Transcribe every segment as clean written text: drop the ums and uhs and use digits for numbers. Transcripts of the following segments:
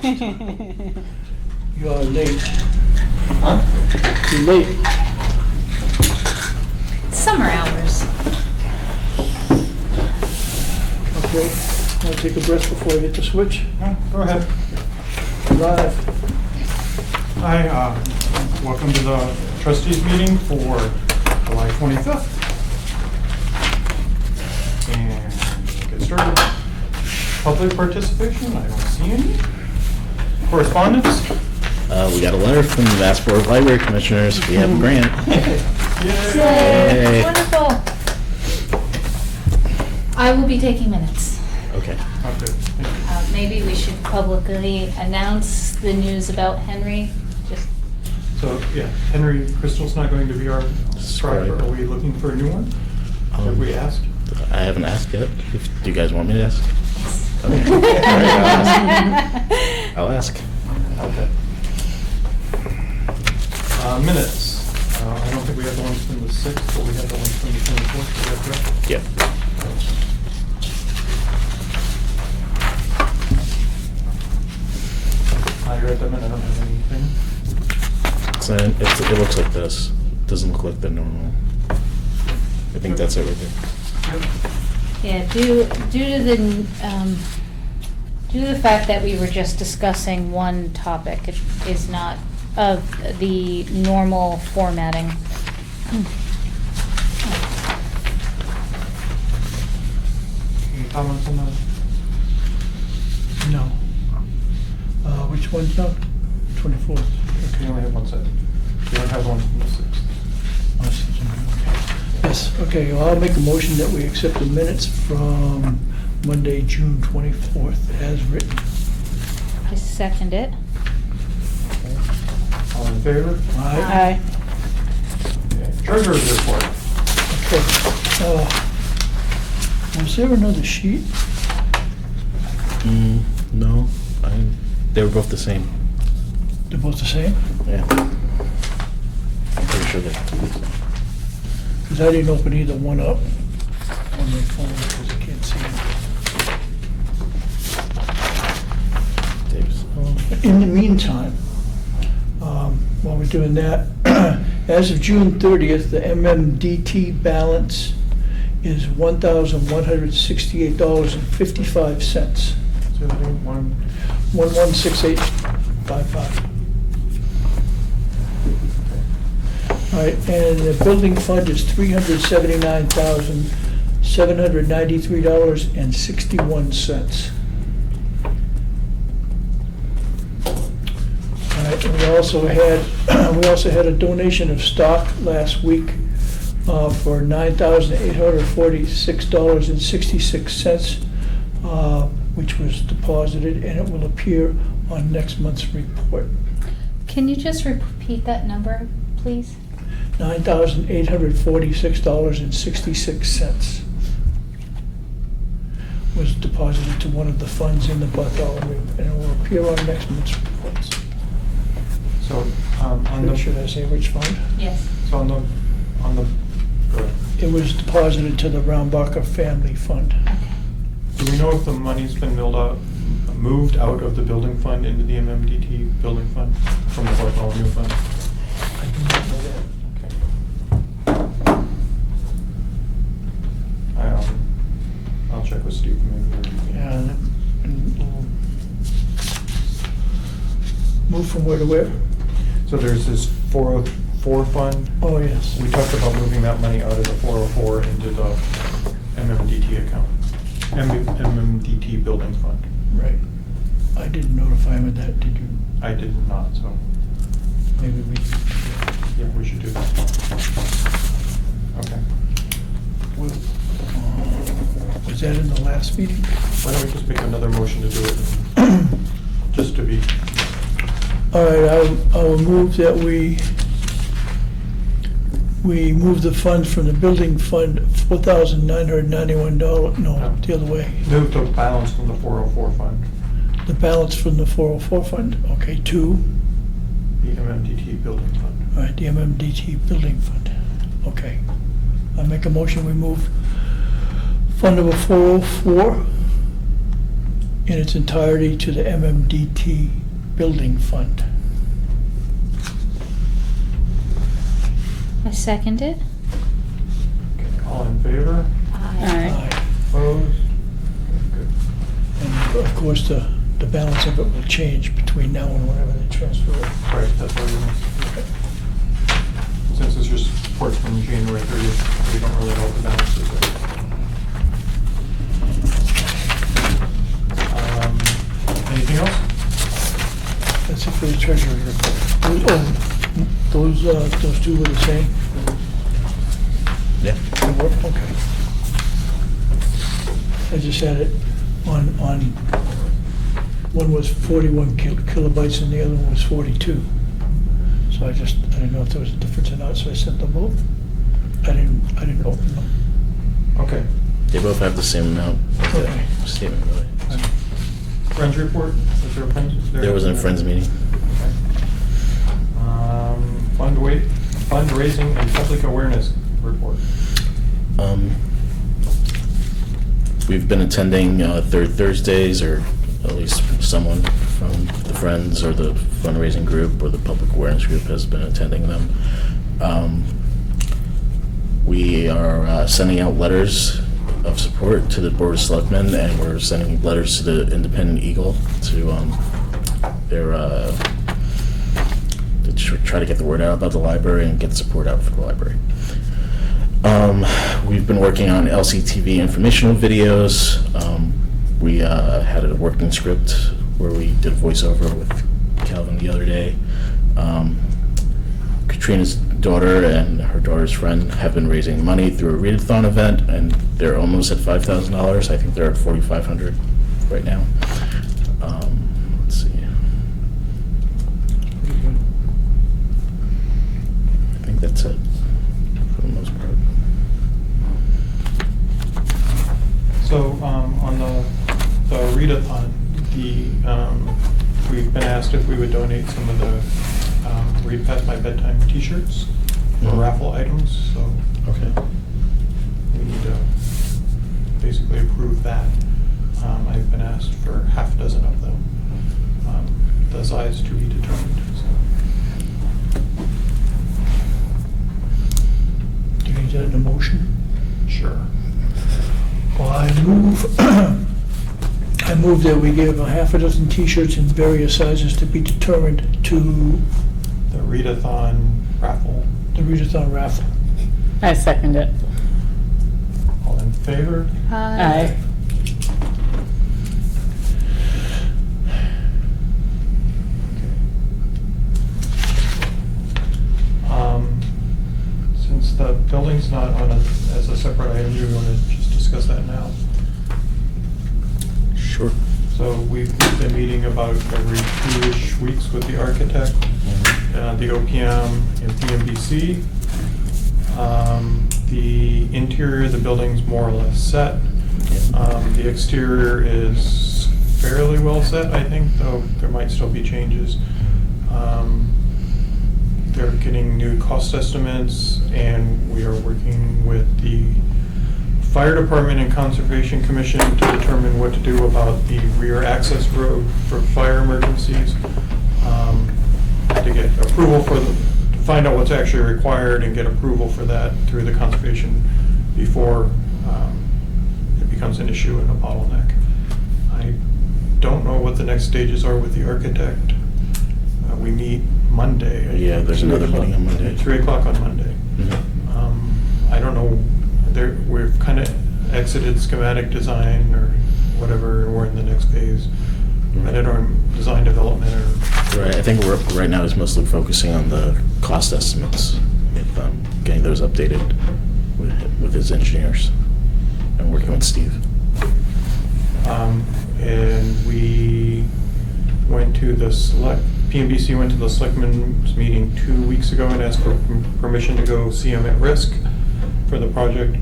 You are late. Huh? You're late. Summer hours. Okay. Want to take a breath before I hit the switch? Yeah, go ahead. Live. Hi, welcome to the trustees meeting for July 25th. And we'll get started. Public participation, I don't see any. Correspondence? We got a letter from the Mass Board of Library Commissioners. We have a grant. Yay! Yay. Wonderful. I will be taking minutes. Okay. Oh, good. Thank you. Maybe we should publicly announce the news about Henry. Just So, yeah, Henry Crystal's not going to be our scribe. Scribe. Are we looking for a new one? Have we asked? I haven't asked yet. Do you guys want me to ask? yes. Okay. All right, I'll ask. Okay. Minutes. I don't think we have the ones from the 6th, but we have the ones from the 24th. Is that correct? Yep. I read them and I don't have anything. It looks like this. Doesn't look like the normal. I think that's it right there. Yep. Yeah, due to the fact that we were just discussing one topic, it is not of the normal formatting. Any comments on that? No. Which one's not? 24th. We only have one set. We don't have one from the 6th. Yes, okay, well, I'll make a motion that we accept the minutes from Monday, June 24th as written. I second it. All in favor? Aye. Okay. Treasurer's report. Okay. Was there another sheet? No, they were both the same. They're both the same? Yeah. I'm pretty sure they. Because I didn't open either one up on my phone because I can't see Davis. it. In the meantime, while we're doing that, as of June 30th, the MMDT balance is $1,168.55. So I think one. 116855. All right, and the building fund is $379,793.61. All right, and we also had a donation of stock last week for $9,846.66, which was deposited, and it will appear on next month's report. Can you just repeat that number, please? $9,846.66 was deposited to one of the funds in the Bartholomew, and it will appear on next month's reports. So, on the. Should I say which fund? Yes. So on the, go ahead. It was deposited to the Raumbacher Family Fund. Do we know if the money's been moved out of the building fund into the MMDT building fund from the Bartholomew fund? I do not know that. Okay. I'll check with Steve. Maybe. And we'll move from where to where? So there's this 404 fund. Oh, yes. We talked about moving that money out of the 404 into the MMDT account, MMDT building fund. Right. I didn't notify him of that, did you? I did not, so Maybe we. yeah, we should do that. Okay. Was that in the last meeting? Why don't we just make another motion to do it, just to be, All right, I will move that we move the funds from the building fund, $4,991, no, the other way. move the balance from the 404 fund, The balance from the 404 fund, okay, to, the MMDT building fund. all right, the MMDT building fund, okay. I make a motion, we move fund number 404 in its entirety to the MMDT Building Fund. I second it. Okay, all in favor? Aye. Aye. Opposed? Good. And of course, the balance of it will change between now and whenever they transfer it. Right, that's what we're gonna, since it's just reports from January 30th, we don't really know what the balance is. Anything else? That's it for the treasury report. Those two were the same? Yeah. They were? Okay. I just had it on, one was 41 kilobytes and the other one was 42. So I didn't know if there was a difference or not, so I sent them both. I didn't open them. Okay. They both have the same amount. of the Okay. Statement, really. Friends report? Was there a friends? There was a friends meeting. Okay. Fundraising and public awareness report. We've been attending third Thursdays, or at least someone from the Friends or the fundraising group or the public awareness group has been attending them. We are sending out letters of support to the Board of Selectmen, and we're sending letters to the Independent Eagle to try to get the word out about the library and get support out for the library. We've been working on LCTV informational videos. We had a working script where we did voiceover with Calvin the other day. Katrina's daughter and her daughter's friend have been raising money through a readathon event, and they're almost at $5,000. I think they're at $4,500 right now. Let's see. I think that's it for the most part. So, on the readathon, we've been asked if we would donate some of the Read Past My Bedtime t-shirts or Mhm. raffle items, so Okay. we need to basically approve that. I've been asked for half a dozen of them. The size to be determined, so. Do you need that in a motion? Sure. Well, I move that we give a half a dozen T-shirts in various sizes to be determined to The readathon raffle. the readathon raffle. I second it. All in favor? Aye. Since the building's not on as a separate item, do you want to just discuss that now? Sure. So we've been meeting about every 2-ish weeks with the architect, the OPM and PMBC. The interior of the building's more or less set. The exterior is fairly well set, I think, though there might still be changes. They're getting new cost estimates, and we are working with the Fire Department and Conservation Commission to determine what to do about the rear access road for fire emergencies. To get approval to find out what's actually required and get approval for that through the conservation before it becomes an issue and a bottleneck. I don't know what the next stages are with the architect. We meet Monday. Yeah, there's another meeting on Monday. 3 o'clock on Monday. Mhm. I don't know, we've kind of exited schematic design or whatever, and we're in the next phase. Headed on design development or. Right, I think we're, right now is mostly focusing on the cost estimates, with, getting those updated with his engineers and working with Steve. And we went to the PMBC went to the selectmen's meeting 2 weeks ago and asked for permission to go CM at risk for the project,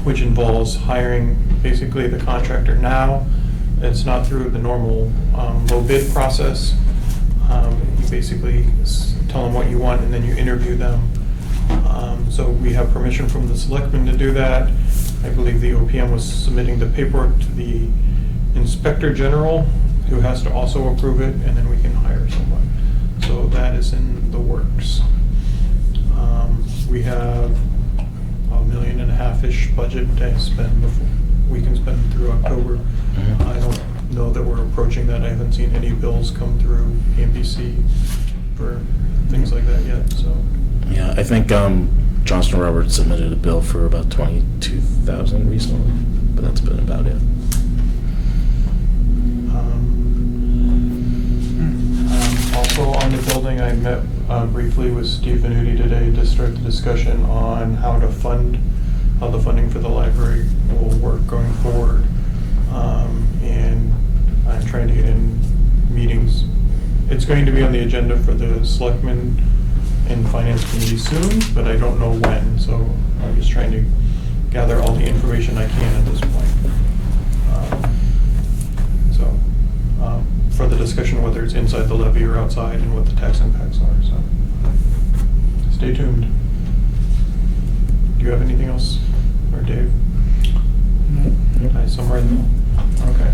which involves hiring basically the contractor now. It's not through the normal low bid process. You basically tell them what you want and then you interview them. So we have permission from the selectmen to do that. I believe the OPM was submitting the paperwork to the inspector general, who has to also approve it, and then we can hire someone. So that is in the works. We have $1.5 million-ish budget to spend before, we can spend through October. Mhm. I don't know that we're approaching that. I haven't seen any bills come through EMBC for things like that yet, so. Yeah, I think Johnston Roberts submitted a bill for about 22,000 recently, but that's been about it. Also on the building, I met briefly with Steve Venuti today to start the discussion on how the funding for the library will work going forward. And I'm trying to get in meetings. It's going to be on the agenda for the selectmen and finance committee soon, but I don't know when, so I'm just trying to gather all the information I can at this point. For the discussion, whether it's inside the levy or outside, and what the tax impacts are, so stay tuned. Do you have anything else, or Dave? Somewhere in there? Okay.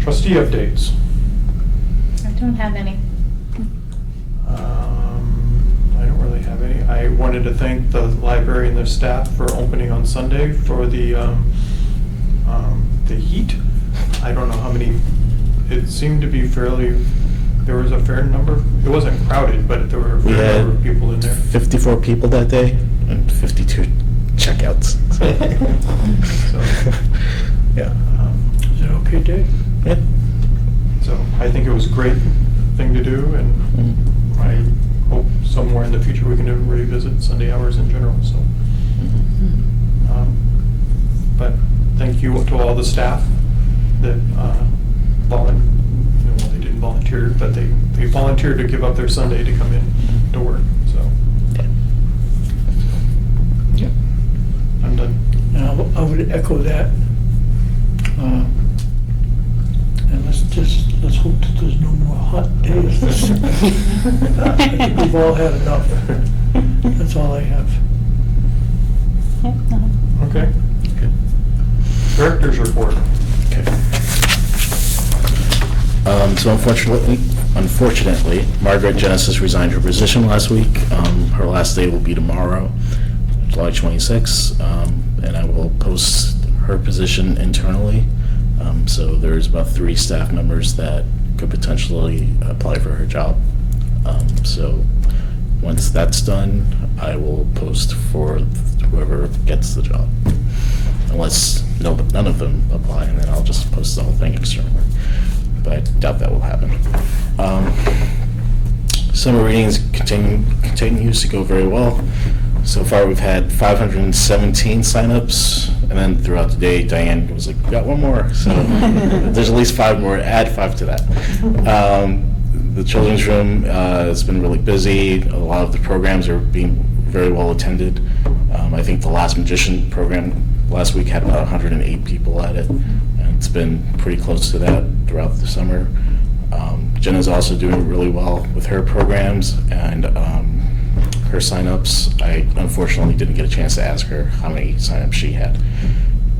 Trustee updates. I don't have any. I don't really have any. I wanted to thank the library and their staff for opening on Sunday for the heat. I don't know how many, it seemed to be there was a fair number, it wasn't crowded, but there were a We fair had number of people in there. 54 people that day and 52 checkouts. So, Yeah. Is that okay, Dave? Yeah. So I think it was a great thing to do, and Mhm. I hope somewhere in the future we can revisit Sunday hours in general, so. Mhm. But thank you to all the staff that well, they didn't volunteer, but they volunteered to give up their Sunday to come in to work, so. Yep. I'm done. And I would echo that. And let's hope that there's no more hot days. I think we've all had enough. That's all I have. Okay. Okay. Director's report. Okay. So unfortunately, Margaret Genesis resigned her position last week. Her last day will be tomorrow, July 26th, and I will post her position internally. So there's about 3 staff members that could potentially apply for her job. So once that's done, I will post for whoever gets the job. Unless none of them apply, and then I'll just post the whole thing externally. But I doubt that will happen. Summer readings continues to go very well. So far, we've had 517 signups, and then throughout the day, Diane was like, "We got one more." So there's at least 5 more. Add 5 to that. The children's room has been really busy. A lot of the programs are being very well attended. I think the last magician program last week had about 108 people at it, and it's been pretty close to that throughout the summer. Jenna's also doing really well with her programs and her signups. I unfortunately didn't get a chance to ask her how many signups she had.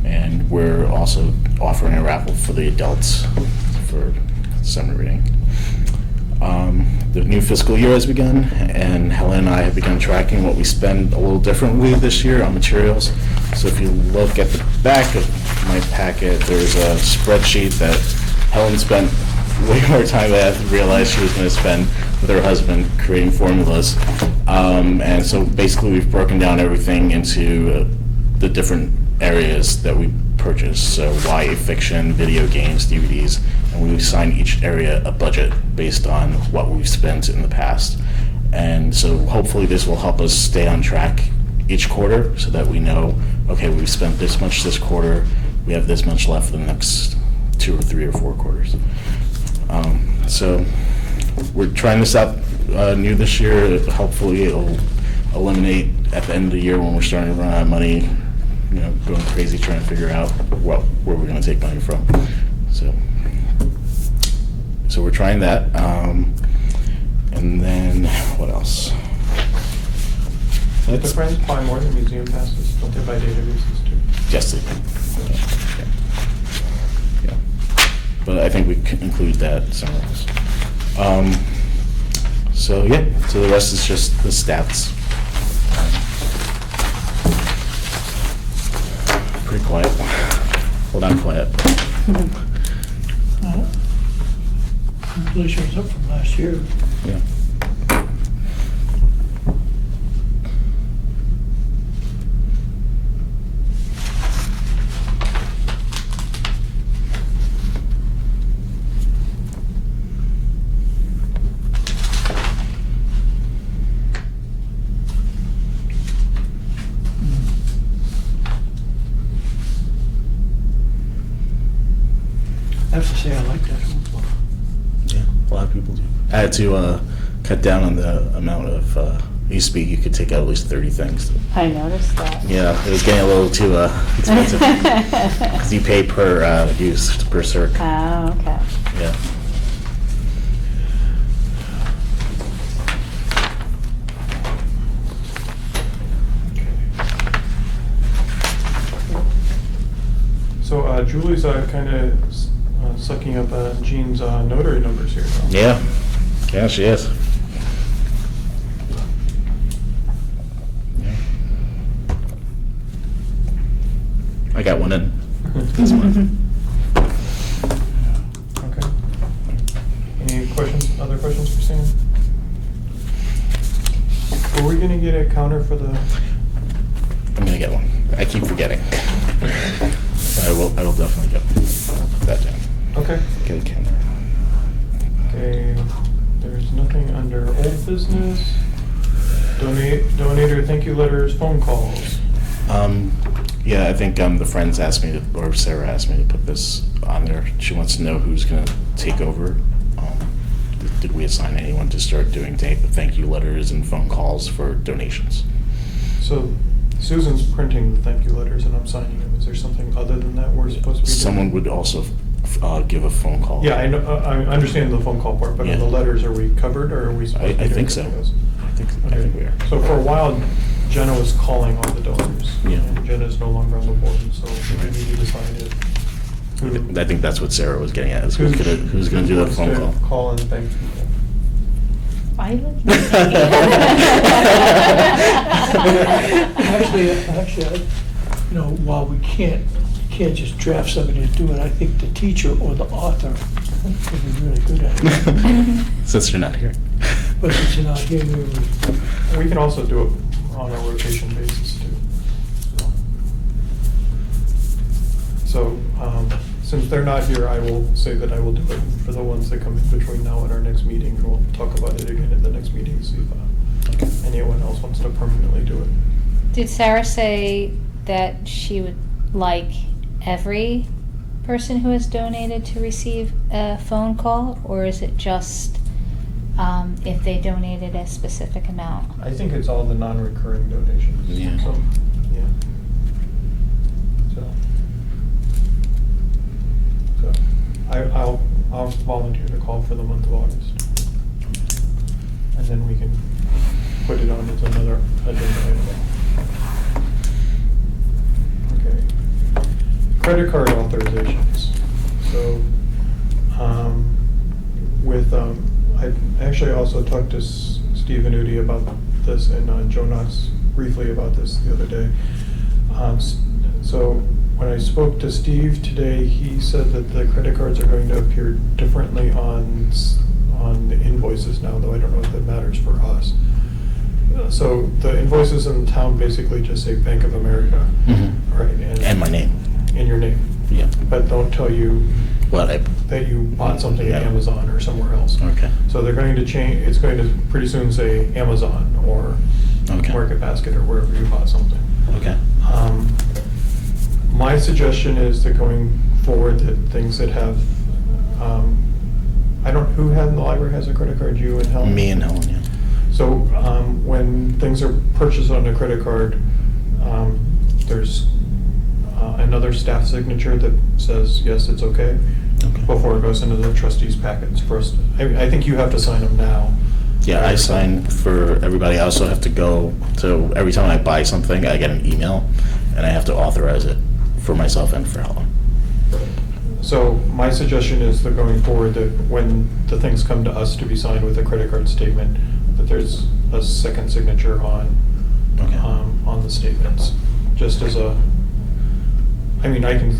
And we're also offering a raffle for the adults for summer reading. The new fiscal year has begun, and Helen and I have begun tracking what we spend a little differently this year on materials. So if you look at the back of my packet, there's a spreadsheet that Helen spent way more time than I realized she was going to spend with her husband creating formulas. And so basically we've broken down everything into the different areas that we purchase. So YA fiction, video games, DVDs, and we assign each area a budget based on what we've spent in the past. And so hopefully this will help us stay on track each quarter so that we know, okay, we've spent this much this quarter, we have this much left for the next 2 or 3 or 4 quarters. So we're trying this out new this year. Hopefully it'll eliminate at the end of the year when we're starting to run out of money, going crazy trying to figure out where we're going to take money from. So we're trying that. And then what else? The friends buy more than museum passes, don't they buy databases too? Yes, they do. Yeah. But I think we can include that somewhere else. So the rest is just the stats. Pretty quiet. Well, not quiet. Inflation's up from last year. Yeah. I have to say, I like that whole book. Yeah, a lot of people do. I had to cut down on the amount of, it used to be you could take out at least 30 things. I noticed that. Yeah, it was getting a little too expensive. Because you pay per use, per circ. Oh, okay. Yeah. So Julie's kind of sucking up Jean's notary numbers here now. Yeah. Yeah, she is. Yeah. I got one in this month. Okay. Any questions, other questions for Sam? Were we gonna get a counter for the, I'm gonna get one. I keep forgetting. I will definitely get that down. okay. Get a camera. Okay, there's nothing under old business. Donator thank you letters, phone calls. Yeah, I think the friends asked me to, or Sarah asked me to put this on there. She wants to know who's gonna take over. Did we assign anyone to start doing thank you letters and phone calls for donations? So Susan's printing the thank you letters and I'm signing them. Is there something other than that we're supposed to be doing? Someone would also give a phone call. Yeah, I know, I understand the phone call part, but Yeah. on the letters, are we covered or are we supposed to be I doing think so. something else? I think we are. So for a while, Jenna was calling all the donors. Yeah. And Jenna's no longer on the board, so we need to decide it. I think that's what Sarah was getting at, is who's gonna do that wants phone to call? Call and thank people. Why are you looking Actually, while we can't just draft somebody to do it, I think the teacher or the author would be really good at it. Since you're not here. But since you're not here, We can also do it on a rotation basis too. So, since they're not here, I will say that I will do it for the ones that come in between now and our next meeting. We'll talk about it again at the next meeting, see if anyone else wants to permanently do it. Did Sarah say that she would like every person who has donated to receive a phone call, or is it just if they donated a specific amount? I think it's all the non-recurring donations. Yeah. So, yeah. So I'll volunteer to call for the month of August. And then we can put it on as another agenda item. Okay. Credit card authorizations. So, I actually also talked to Steve and Udi about this, and Joe Knox briefly about this the other day. So when I spoke to Steve today, he said that the credit cards are going to appear differently on the invoices now, though I don't know if that matters for us. So the invoices in the town basically just say Bank of America, right? And my name. And your name. Yeah. But don't tell you What that you bought something at Yeah. Amazon or somewhere else. Okay. So they're going to change, it's going to pretty soon say Amazon or Okay. Market Basket or wherever you bought something. Okay. My suggestion is that going forward, that things that have, who in the library has a credit card, you and Helen? Me and Helen, yeah. So when things are purchased on a credit card, there's another staff signature that says, yes, it's okay, Okay. before it goes into the trustees' packets first. I think you have to sign them now. Yeah, I sign for everybody. I also have to go to, every time I buy something, I get an email, and I have to authorize it. for myself and for Helen. So my suggestion is that going forward, that when the things come to us to be signed with a credit card statement, that there's a second signature Okay. on the statements, just as a, I mean, I can,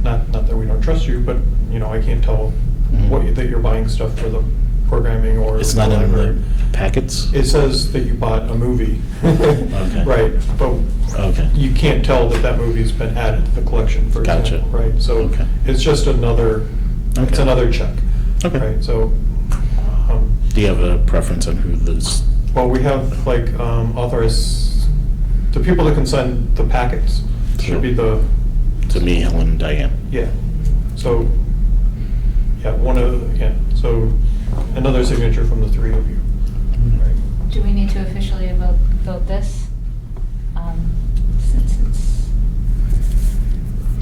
not that we don't trust you, but, you know, I can't tell that you're buying stuff for the programming or. It's not in the packets? It says that you bought a movie. Okay. Right, but Okay. you can't tell that that movie's been added to the collection, for Gotcha. example, right? So Okay. it's just another, it's Okay. another check. Okay. Right, so, Do you have a preference on who those? well, we have like authorized, the people that can sign the packets should be the, To me, Helen, and Diane. yeah. So, yeah, so another signature from the three of you. Right. Do we need to officially vote this? Since it's,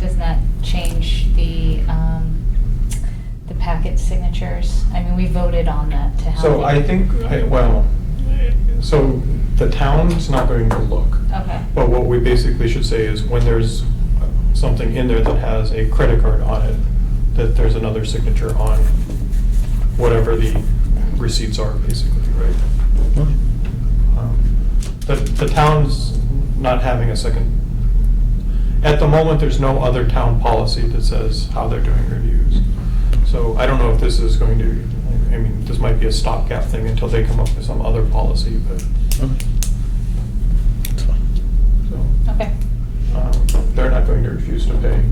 doesn't that change the packet signatures? I mean, we voted on that to have. So I think, so the town's not going to look. Okay, But what we basically should say is when there's something in there that has a credit card on it, that there's another signature on whatever the receipts are, basically, right? The town's not having a second, at the moment, there's no other town policy that says how they're doing reviews. So I don't know if this is going to, I mean, this might be a stopgap thing until they come up with some other policy, but, Okay. That's fine. so. okay. They're not going to refuse to pay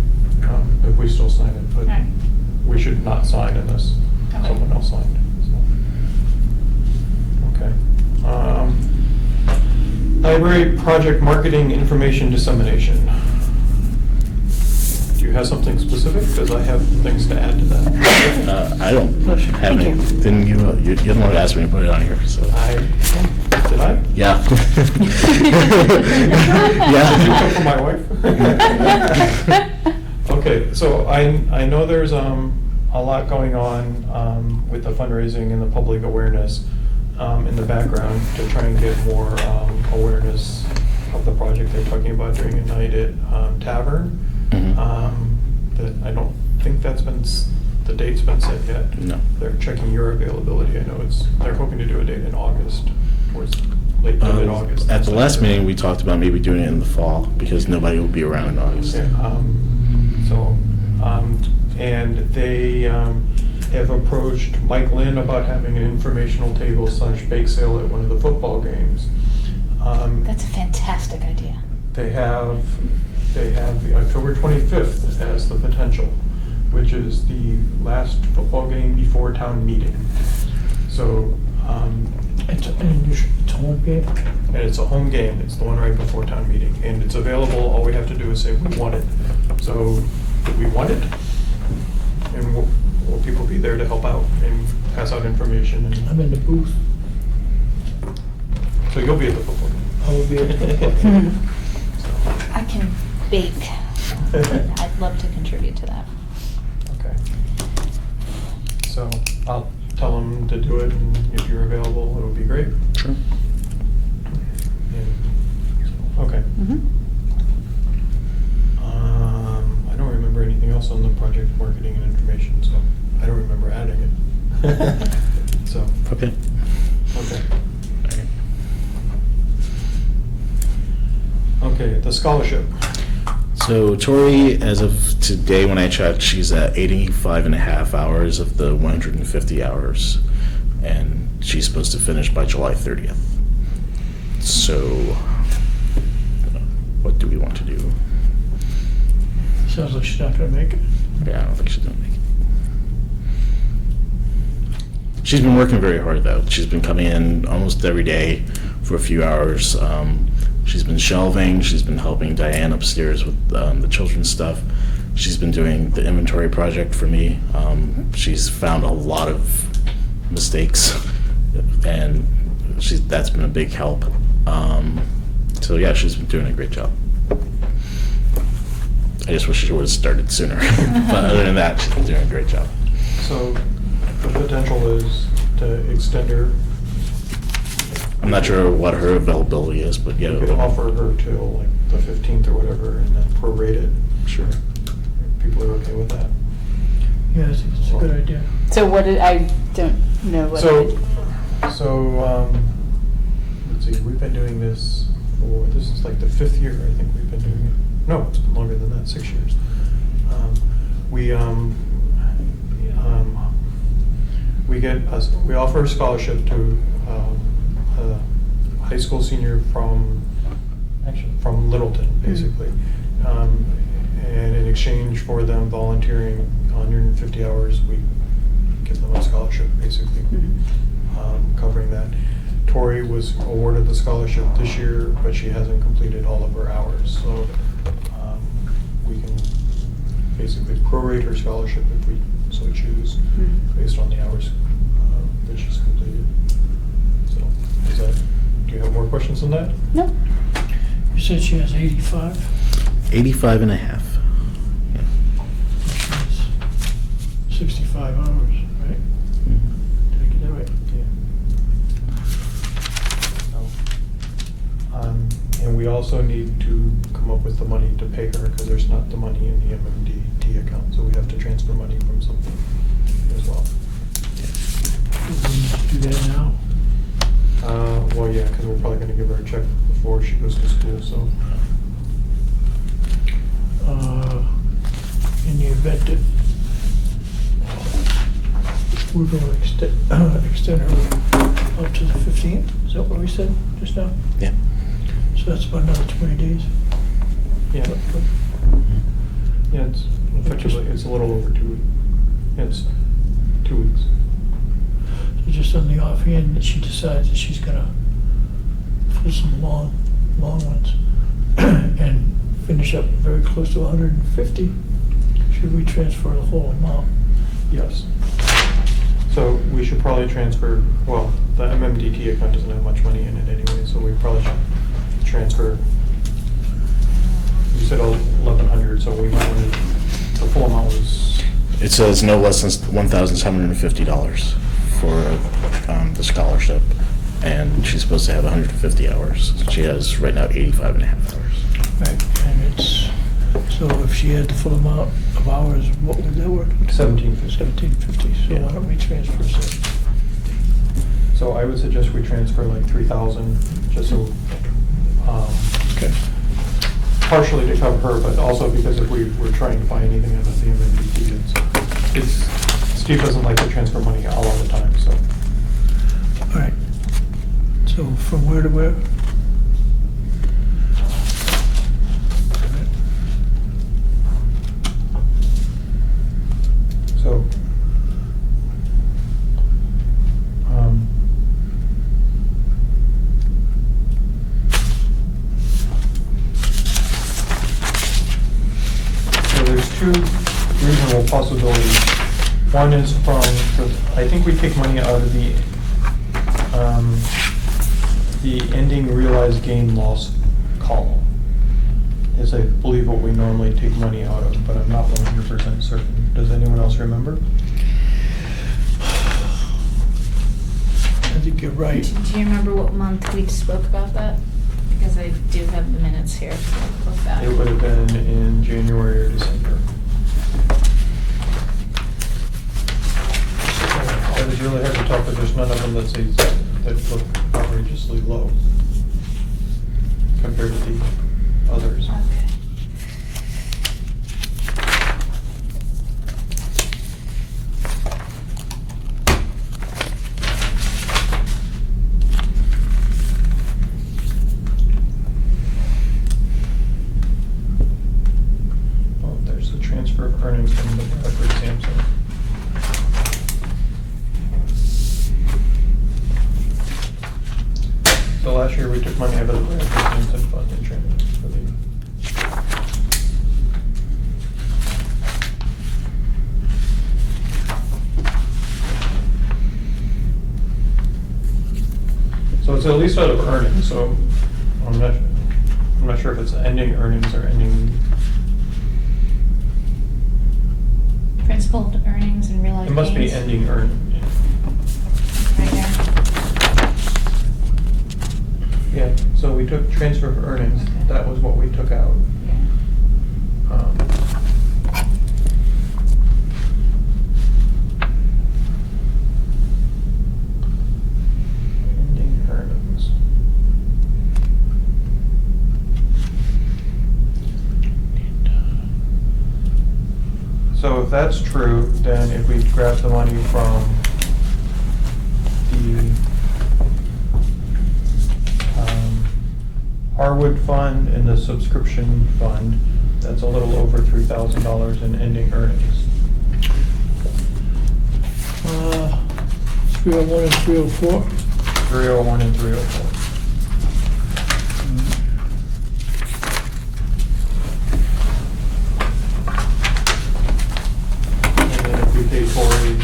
if we still sign it, but Alright. we should not sign unless Okay. someone else signed. So. Okay. Library project marketing information dissemination. Do you have something specific? Because I have things to add to that. I don't have any, didn't you, you're the one who asked me to put it on here, so. Did I? Yeah. Did you come Yeah. for my wife? Okay, so I know there's a lot going on with the fundraising and the public awareness in the background to try and get more awareness of the project. They're talking about doing a night at Tavern. That I don't think that's been, the date's been set yet. No. They're checking your availability. I know they're hoping to do a date in August, towards late to mid-August. At the last meeting, we talked about maybe doing it in the fall, because nobody will be around in August. Yeah, and they have approached Mike Lynn about having an informational table / bake sale at one of the football games. That's a fantastic idea. They have the October 25th as the potential, which is the last football game before town meeting. So, It's a home game. and it's a home game, it's the one right before town meeting, and it's available, all we have to do is say we want it. So, do we want it? And will people be there to help out and pass out information? I'm And in the booth. so you'll be at the football game. I will be at the football game. I can bake. I'd love to contribute to that. Okay. So I'll tell them to do it, and if you're available, it would be great. Sure. Okay. I don't remember anything else on the project marketing and information, so I don't remember adding it. So, Okay. okay. Okay, the scholarship. So Tori, as of today when I checked, she's at 85 and a half hours of the 150 hours, and she's supposed to finish by July 30th. So, what do we want to do? Sounds like she's not gonna make it. Yeah, I don't think she's gonna make it. She's been working very hard though. She's been coming in almost every day for a few hours. She's been shelving, she's been helping Diane upstairs with the children's stuff. She's been doing the inventory project for me. She's found a lot of mistakes, and that's been a big help. So yeah, she's been doing a great job. I just wish she would have started sooner. But other than that, she's been doing a great job. So the potential is to extend her I'm not sure what her availability is, but yeah. You could offer her till like the 15th or whatever, and then prorate it. Sure. People are okay with that. Yeah, I think it's a good idea. So what did, I don't know what. Let's see, we've been doing this this is like the 5th year, I think we've been doing it. No, it's been longer than that, 6 years. We offer a scholarship to a high school senior from Littleton, basically. And in exchange for them volunteering 150 hours, we give them a scholarship, basically, covering that. Tori was awarded the scholarship this year, but she hasn't completed all of her hours, so we can basically prorate her scholarship if we so choose, based on the hours that she's completed. So, do you have more questions on that? No. You said she has 85? 85 and a half. Yeah. Which is 65 hours, right? Did I get that right? And we also need to come up with the money to pay her, because there's not the money in the MMDT account, so we have to transfer money from something as well. Do we need to do that now? Well, yeah, because we're probably gonna give her a check before she goes to school, so. In the event that we're going to extend her up to the 15th, is that what we said just now? Yeah. So that's about another 20 days. Yeah. Yeah, it's effectively, it's a little over 2 weeks. It's 2 weeks. So just on the offhand that she decides that she's gonna pull some long ones and finish up very close to 150, should we transfer the whole amount? Yes. So we should probably transfer, well, the MMDT account doesn't have much money in it anyway, so we probably should transfer, you said 1,100, so we might want to, the full amount was, It says no less than $1,750 for the scholarship, and she's supposed to have 150 hours. She has right now 85 and a half hours. Right, and it's, so if she had the full amount of hours, what would that work? 1750. 1750, so Yeah. why don't we transfer some? So I would suggest we transfer like 3,000, just so, Okay. partially to cover her, but also because if we were trying to buy anything out of the MMDT, Steve doesn't like to transfer money all of the time, so. All right. So from where to where? So, so there's two reasonable possibilities. One is from, I think we take money out of the ending realized gain loss column. Is I believe what we normally take money out of, but I'm not 100% certain. Does anyone else remember? I think you're right. Do you remember what month we spoke about that? Because I do have the minutes here to look back. It would have been in January or December. It was really hard to tell, but there's none of them that say that look outrageously low compared to the others. Okay. Oh, there's the transfer of earnings from the Bradford Sampson. So last year we took money out of the Bradford Sampson fund and transferred for the. So it's at least out of earnings, so I'm not sure if it's ending earnings or ending. Principal earnings and realized It must be gains. ending earn. Right there. So we took transfer of earnings, Okay. that was what we took out. Um, Ending earnings. So if that's true, then if we grab the money from the Harwood Fund and the subscription fund, that's a little over $3,000 in ending earnings. 301 and 304. 301 and 304. And then if we pay Tory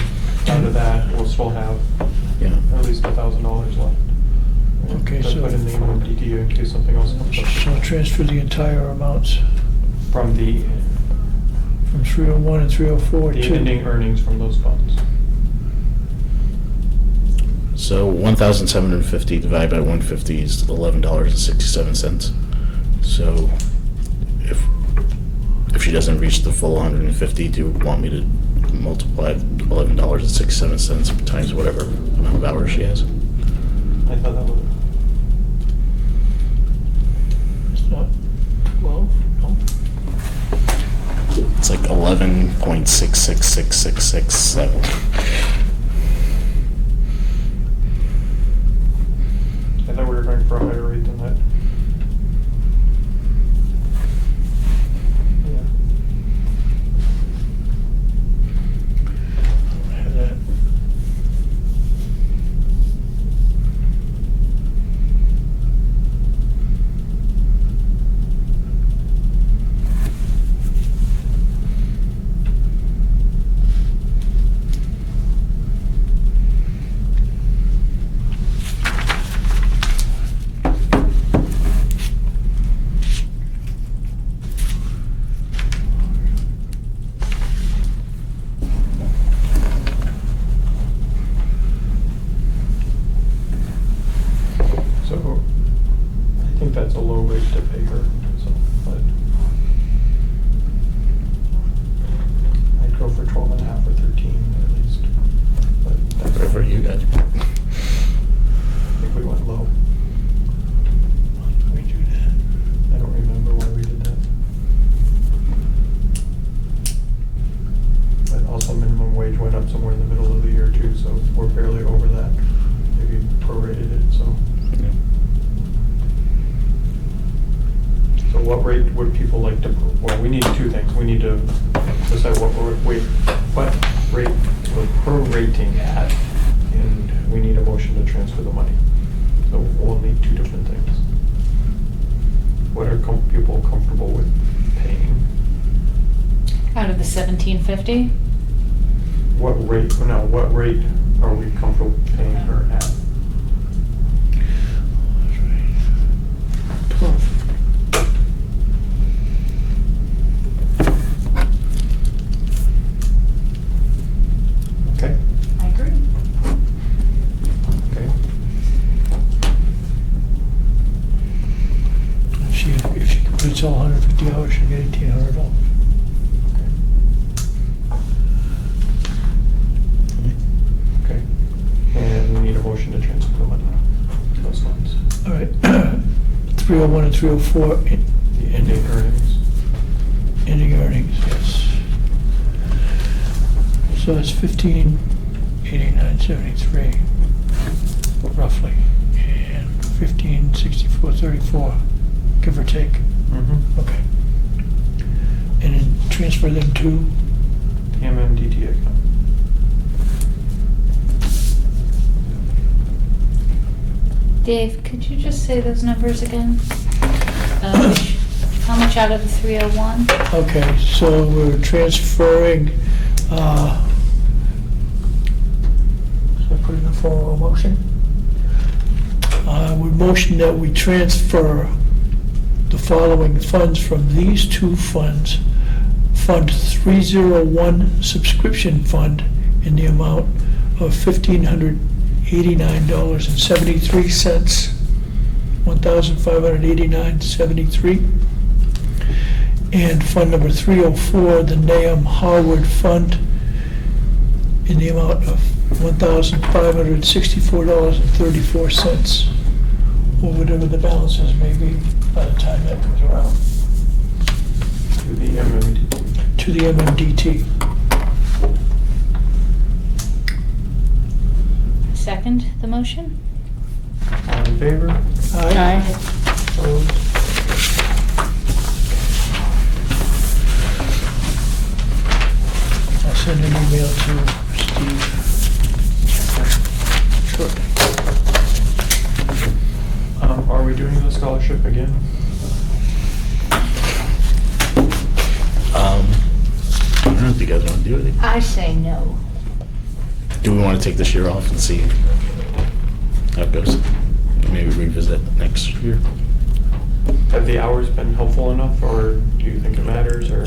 out of that, we'll still have Yeah. at least $1,000 left. Okay, To so- put in the DTA in case something else comes So up. transfer the entire amounts From the from 301 and 304 to... ending earnings from those funds. So 1,750 divided by 150 is $11.67. So if she doesn't reach the full 150, do you want me to multiply $11.67 times whatever amount of hours she has? I thought that was, It's not 12, no? It's like 11.666667. I thought we were going for a higher rate than that. Yeah. I have that. So I think that's a low rate to pay her, so, but I'd go for 12 and a half or 13 at least. But that's Whatever you guys. I think we went low. We do that. I don't remember why we did that. But also minimum wage went up somewhere in the middle of the year too, so we're barely over that. Maybe prorated it, so. So what rate would people like to, well, we need two things. We need to decide what rate we're prorating at, and we need a motion to transfer the money. So we'll need two different things. What are people comfortable with paying? Out of the 1750? What rate are we comfortable paying her at? 12. Okay, I agree. okay. If she completes all 150 hours, she'll get $1,800. Okay. And we need a motion to transfer the money, those funds. All right. 301 and 304, The ending earnings. ending earnings, yes. So it's 1589.73, roughly, and 1564.34, give or take. Mm-hmm. Okay. And then transfer them to, The MMDT account. Dave, could you just say those numbers again? How much out of the 301? okay, so we're transferring, should I put it in the form of a motion? I would motion that we transfer the following funds from these two funds. Fund 301 subscription fund in the amount of $1,589.73. $1,589.73. And fund number 304, the Nahum Harwood Fund, in the amount of $1,564.34, or whatever the balances may be by the time that comes around, To the MMD. to the MMDT. Second the motion? All in favor? Aye. Opposed? I'll send an email to Steve shortly. Are we doing the scholarship again? I don't know if you guys want to do it. I say no. Do we want to take this year off and see how it goes? Maybe revisit next year? Have the hours been helpful enough, or do you think it matters, or?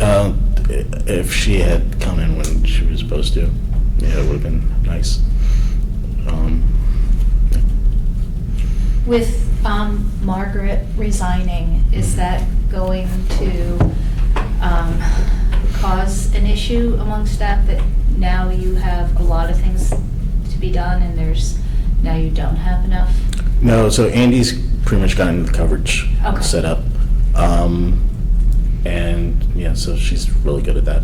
If she had come in when she was supposed to, yeah, it would have been nice. With Margaret resigning, is that going to cause an issue among staff that now you have a lot of things to be done and now you don't have enough? No, so Andy's pretty much gotten the coverage Okay. set up. And yeah, so she's really good at that.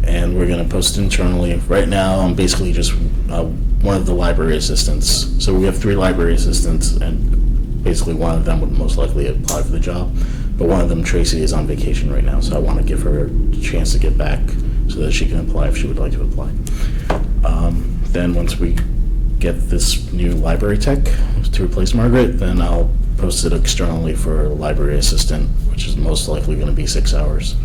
And we're gonna post internally. Right now, I'm basically just one of the library assistants. So we have 3 library assistants, and basically one of them would most likely apply for the job. But one of them, Tracy, is on vacation right now, so I want to give her a chance to get back so that she can apply if she would like to apply. Then once we get this new library tech to replace Margaret, then I'll post it externally for a library assistant, which is most likely going to be 6 hours.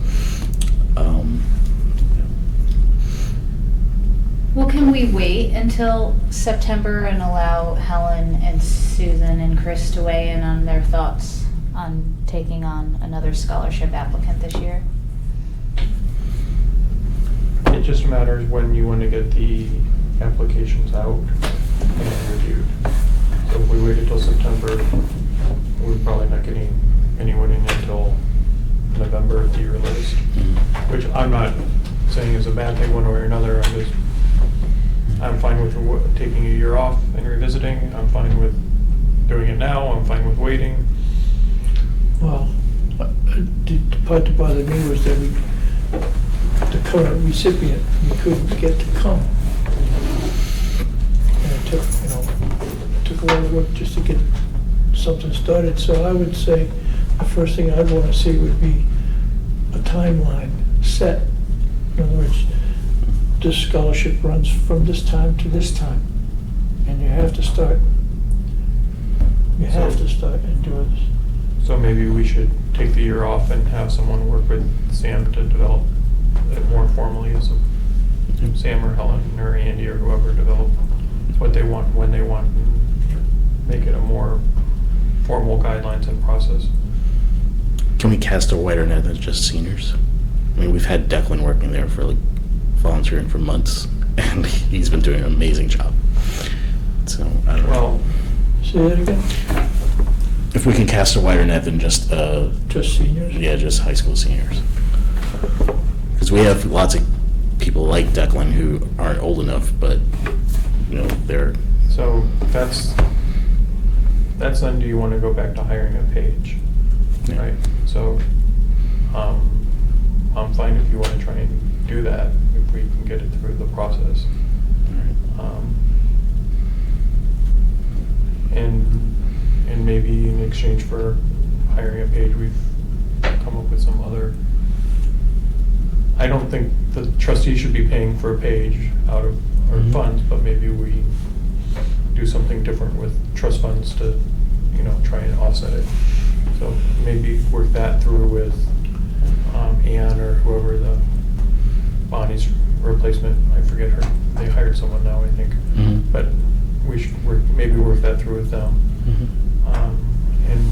Well, can we wait until September and allow Helen and Susan and Chris to weigh in on their thoughts on taking on another scholarship applicant this year? It just matters when you want to get the applications out and reviewed. So if we waited till September, we're probably not getting anyone in until November at the earliest, which I'm not saying is a bad thing one way or another. I'm fine with taking a year off and revisiting. I'm fine with doing it now. I'm fine with waiting. Well, the part that bothered me was that the current recipient, we couldn't get to come. And it took a lot of work just to get something started. So I would say the first thing I'd want to see would be a timeline set. In other words, this scholarship runs from this time to this time. And you have to start and do it. So maybe we should take the year off and have someone work with Sam to develop it more formally as Sam or Helen or Andy or whoever develop what they want, when they want, and make it a more formal guidelines and process. Can we cast a wider net than just seniors? I mean, we've had Declan working there for volunteering for months, and he's been doing an amazing job. So, I don't know. Well, Say that again? If we can cast a wider net than just, Just seniors? yeah, just high school seniors. Because we have lots of people like Declan who aren't old enough, but, they're, so that's then, do you want to go back to hiring a page? Yeah. Right, so, I'm fine if you want to try and do that, if we can get it through the process. And maybe in exchange for hiring a page, we've come up with some other, I don't think the trustees should be paying for a page out of our Mhm. funds, but maybe we do something different with trust funds to, try and offset it. So maybe work that through with Ann or whoever Bonnie's replacement, I forget her, they hired someone now, I think. Mhm. But we should maybe work that through with them. And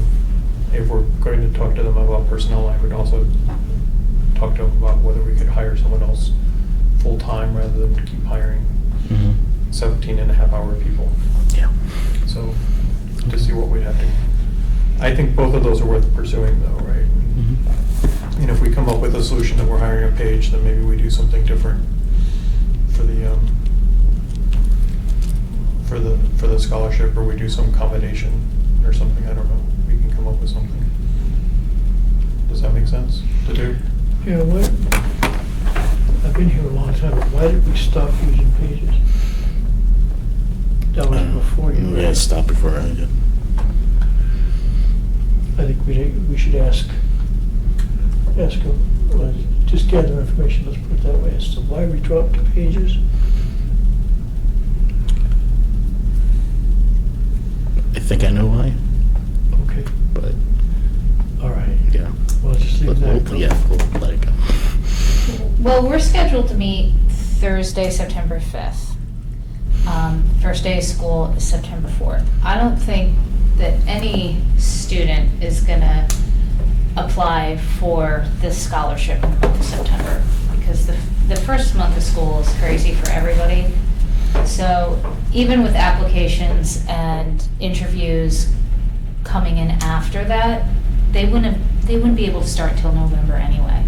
if we're going to talk to them about personnel, I would also talk to them about whether we could hire someone else full-time rather than keep hiring 17 and a half hour people. Yeah. So to see what we'd have to I think both of those are worth pursuing though, right? Mhm. And if we come up with a solution that we're hiring a page, then maybe we do something different for the scholarship, or we do some combination or something, I don't know. We can come up with something. Does that make sense to do? You know what? I've been here a long time, but why did we stop using pages? That was before you. Yeah, stop before I did. I think we should ask, just gather information, let's put it that way, as to why we dropped the pages. I think I know why, Okay, but all right. yeah. Well, just leave that. go. Yeah, we'll let it go. Well, we're scheduled to meet Thursday, September 5th. First day of school is September 4th. I don't think that any student is gonna apply for this scholarship in the month of September, because the first month of school is crazy for everybody. So even with applications and interviews coming in after that, they wouldn't be able to start till November anyway.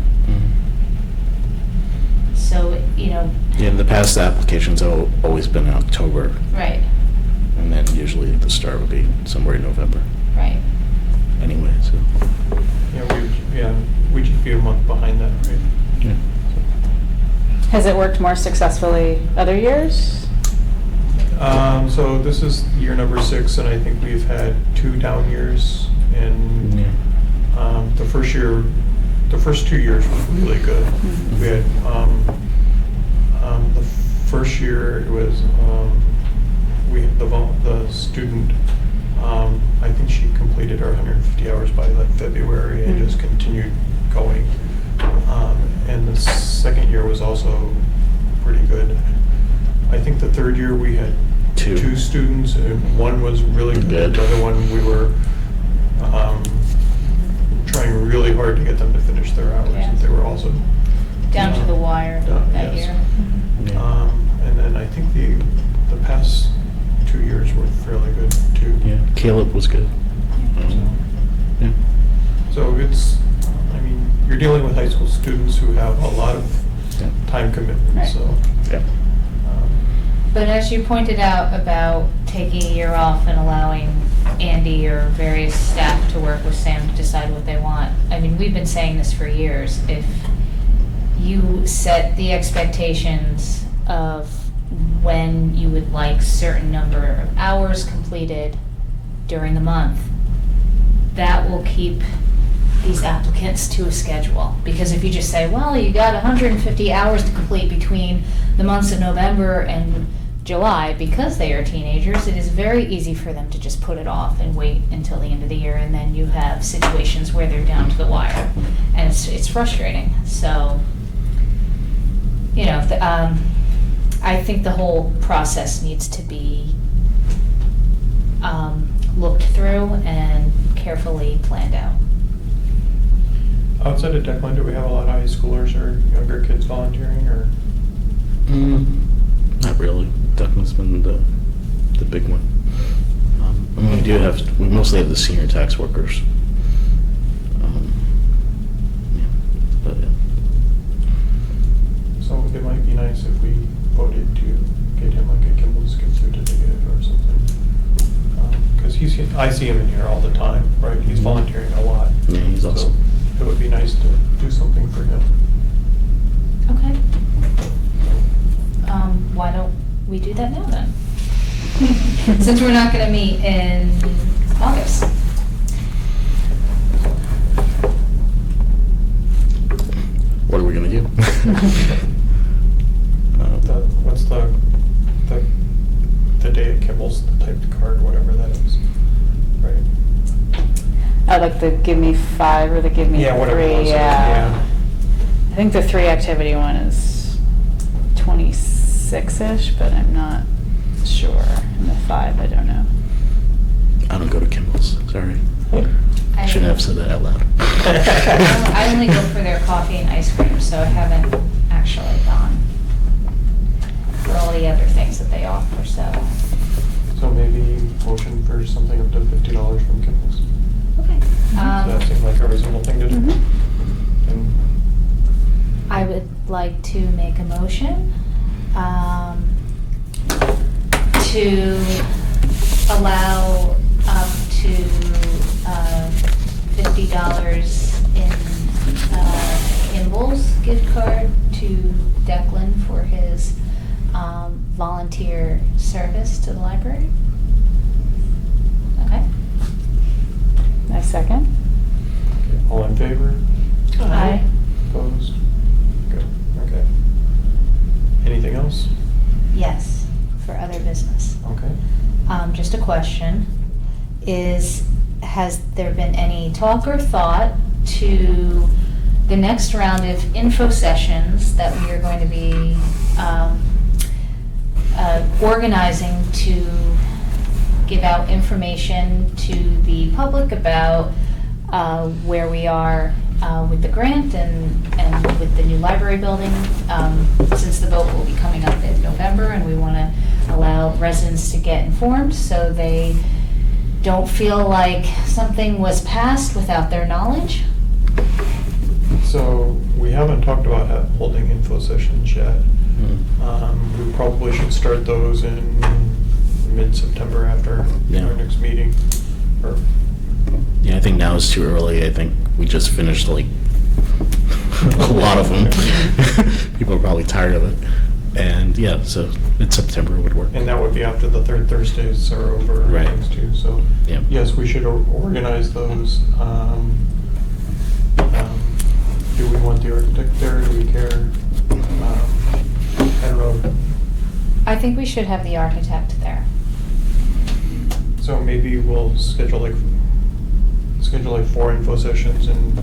So, Yeah, in the past, the applications have always been in October, right, and then usually the start would be somewhere in November right. anyway, so. We'd just be a month behind that, right? Yeah. Has it worked more successfully other years? So this is year number 6, and I think we've had 2 down years, and Yeah. the first 2 years was really good. We had, the first year, it was, we had the student, I think she completed her 150 hours by like February and just continued going. And the second year was also pretty good. I think the third year we had 2 students, and one was really good. The other one, we were trying really hard to get them to finish their hours. Yeah. And they were also Down to the wire that yes. year. Yeah. And then I think the past 2 years were fairly good too. Yeah, Caleb was good. Yeah. So it's, I mean, you're dealing with high school students who have a lot of Yeah. time commitment, Right. so. Yeah. But as you pointed out about taking a year off and allowing Andy or various staff to work with Sam to decide what they want, I mean, we've been saying this for years. If you set the expectations of when you would like certain number of hours completed during the month, that will keep these applicants to a schedule. Because if you just say, well, you got 150 hours to complete between the months of November and July, because they are teenagers, it is very easy for them to just put it off and wait until the end of the year, and then you have situations where they're down to the wire. And it's frustrating. So, you know, I think the whole process needs to be looked through and carefully planned out. Outside of Declan, do we have a lot of high schoolers or younger kids volunteering, or? Not really. Duckman's been the big one. I mean, we mostly have the senior tax workers. Yeah, but yeah. So it might be nice if we voted to get him like a Kimball's gift certificate or something. Because I see him in here all the time, right? He's volunteering a lot. Yeah, he's So awesome. it would be nice to do something for him. Okay. Why don't we do that now then? Since we're not gonna meet in August. What are we gonna do? What's the day at Kimball's, the typed card, whatever that is, right? Oh, like the give me 5 or the give me Yeah, whatever it 3, was, yeah. I think the 3 activity one is 26-ish, but I'm not sure. And the 5, I don't know. I don't go to Kimball's, sorry. I Shouldn't have said that out loud. I only go for their coffee and ice cream, so I haven't actually gone for all the other things that they offer, so. So maybe motion for something up to $50 from Kimball's. Okay. a reasonable thing to do. Mhm. And I would like to make a motion to allow up to $50 in Kimball's gift card to Declan for his volunteer service to the library. Okay? I second. okay, all in favor? Aye. Opposed? Good, okay. Anything else? Yes, for other business. Okay. Just a question, has there been any talk or thought to the next round of info sessions that we are going to be organizing to give out information to the public about where we are with the grant and with the new library building, since the vote will be coming up in November, and we want to allow residents to get informed so they don't feel like something was passed without their knowledge. So we haven't talked about holding info sessions yet. Mm. We probably should start those in mid-September after Yeah. our next meeting. Or Yeah, I think now is too early. I think we just finished like a lot of them. People are probably tired of it. And yeah, so mid-September would work. And that would be after the third Thursdays are over and Right. things too, so. Yeah. Yes, we should organize those. Do we want the architect there, do we care? I don't know, I think we should have the architect there. so maybe we'll schedule like 4 info sessions and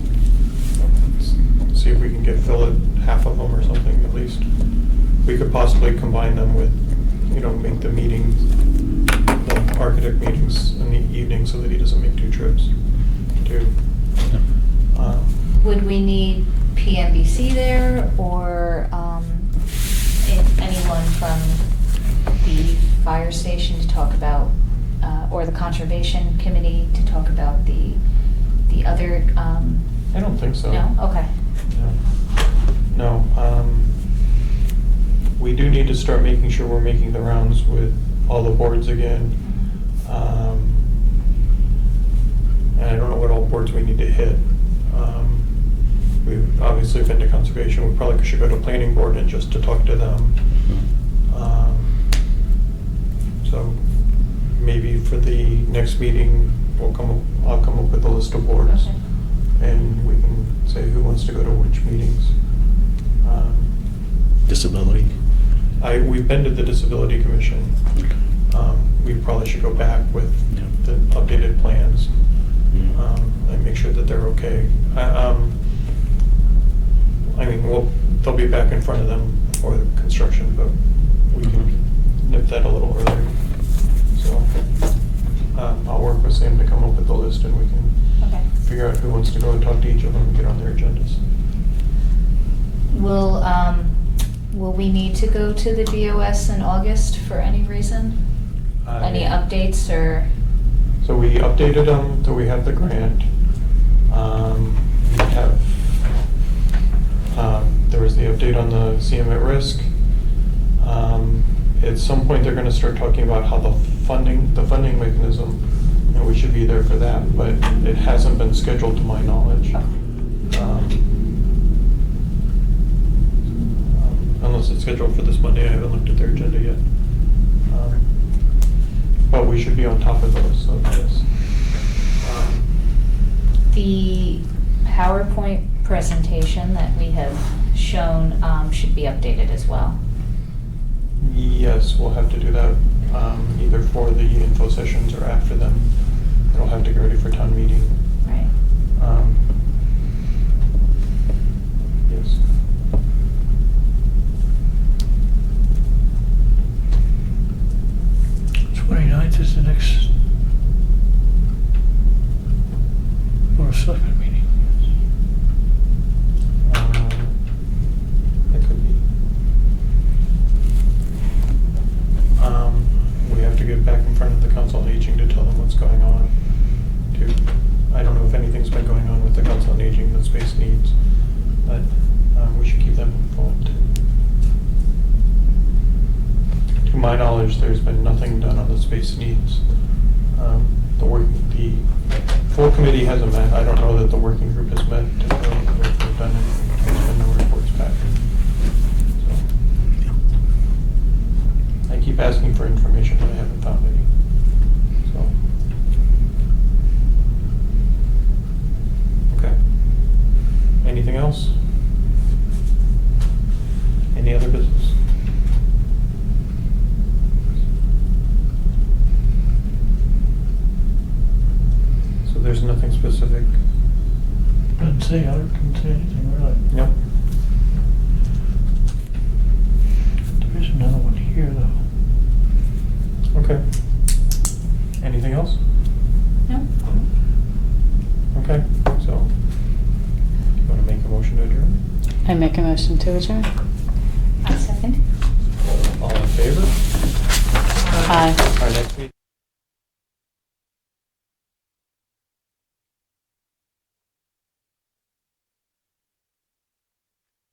see if we can get Phil at half of them or something at least. We could possibly combine them with, make the meetings, the architect meetings in the evening so that he doesn't make 2 trips too. Would we need PMBC there, or anyone from the fire station to talk about, or the conservation committee to talk about the other, I don't think so. no? Okay. No. We do need to start making sure we're making the rounds with all the boards again. And I don't know what all boards we need to hit. We've obviously been to conservation. We probably should go to planning board and just to talk to them. So maybe for the next meeting, I'll come up with a list of boards. Okay. And we can say who wants to go to which meetings. Disability. We've been to the Disability Commission. We probably should go back with Yeah. the updated plans Mm. and make sure that they're okay. They'll be back in front of them for the construction, but we can nip that a little earlier. So I'll work with Sam to come up with the list and we can Okay. figure out who wants to go and talk to each of them and get on their agendas. Will we need to go to the BOS in August for any reason? Any updates or? So we updated them till we have the grant. There was the update on the CM at risk. At some point, they're gonna start talking about how the funding mechanism, we should be there for that, but it hasn't been scheduled to my knowledge. Unless it's scheduled for this Monday, I haven't looked at their agenda yet. But we should be on top of those, so yes. The PowerPoint presentation that we have shown should be updated as well. Yes, we'll have to do that either for the info sessions or after them. It'll have to get ready for town meeting. Right. Yes. Twenty-ninth is the next Board of Selectmen meeting. It could be. We have to get back in front of the Council on Aging to tell them what's going the space needs, but we should keep them involved too. To my knowledge, there's been nothing done on the space needs. The full committee hasn't met. I don't know that the working group has met to know if they've done anything. There's been no reports back. So, I keep asking for information, but I haven't found any. So, okay. Anything else? Any other business? So there's nothing specific? Didn't say anything really. Yep. There is another one here though. Okay. Anything else? No? Okay, so, you want to make a motion to adjourn? I make a motion to adjourn. A second. All in favor? Aye. Our next meeting.